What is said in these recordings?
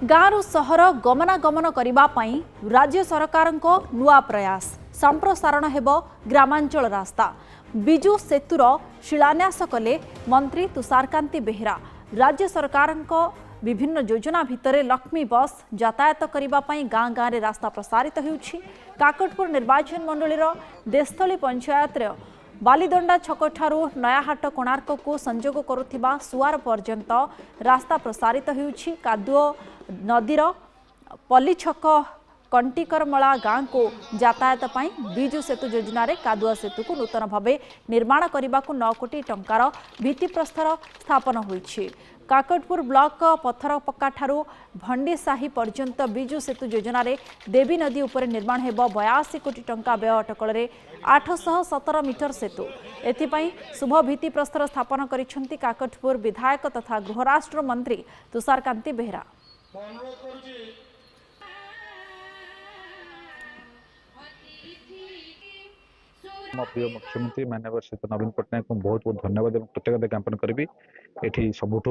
गाँव सहर गमनागमन करने राज्य सरकार नुआ प्रयास संप्रसारण हेब ग्रामांचल रास्ता विजु सेतुर शिलान्यास कले मंत्री तुषारकांति बेहेरा। राज्य सरकार विभिन्न योजना भितर लक्ष्मी बस यातायात करने गाँ गाँव में रास्ता प्रसारित होउछि। काकटपुर निर्वाचन मंडलीर देस्थली पंचायत बालीदंडा छक ठारू नयाहाट कोणार्क को संजोग करुथिबा सुआर पर्यंत रास्ता प्रसारित होउछि। कादुओ नदीर पल्ली छक कंटिकरमला गाँ को यातायात पाई विजु सेतु योजना रे कादुआ सेतु को नूतन भावे निर्माण करने को 9 कोटी टंकार भित्तिप्रस्तर स्थापन होइछि। काकटपुर ब्लॉक पत्थर पक्का ठारू भंडीसाही पर्यंत विजु सेतु योजना रे देवी नदी उपर निर्माण हेब 82 कोटी टंका व्यय अटकल 817 मीटर सेतु। एथिपाई शुभ भित्तिप्रस्तर स्थापन करिसेंती काकटपुर विधायक तथा गृहराष्ट्र मंत्री तुषारकांति बेहेरा। प्रिय मुख्यमंत्री माननीय श्री नवीन पट्टनायक को बहुत बहुत धन्यवाद और कृतज्ञता ज्ञापन करी। ये सबुठ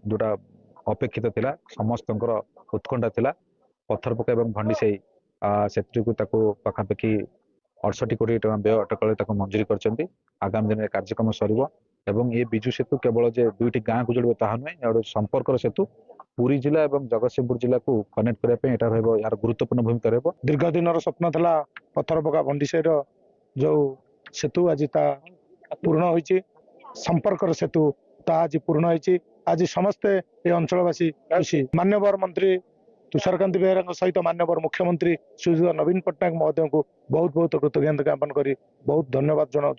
जोटा अपेक्षित थिला समस्त उत्कंठा थिला पत्थर पका और भंडीसाई सेतु को पाखापाखि 68 कोटी टका व्यय अटकल मंजूरी कर आगामी दिन में कार्यक्रम सर ये विजु सेतु केवल जे दुईटी गाँव को जोड़ ताहा नुहे संपर्क सेतु पुरी जिला और जगतसिंहपुर जिला को कनेक्ट करने यार गुरुत्वपूर्ण भूमिका रही। दीर्घ दिन स्वप्न था पत्थर पका भंडीसाई जो सेतु आज पूर्ण होइछि। संपर्क सेतु आज पूर्ण होइछि। आज समस्ते ये अंचलवासी खुशी। मान्यवर मंत्री तुषारकांति बेहेरा सहित मान्यवर मुख्यमंत्री श्री नवीन पट्टनायक महोदय को बहुत बहुत कृतज्ञता ज्ञापन करी बहुत धन्यवाद जनाऊँ।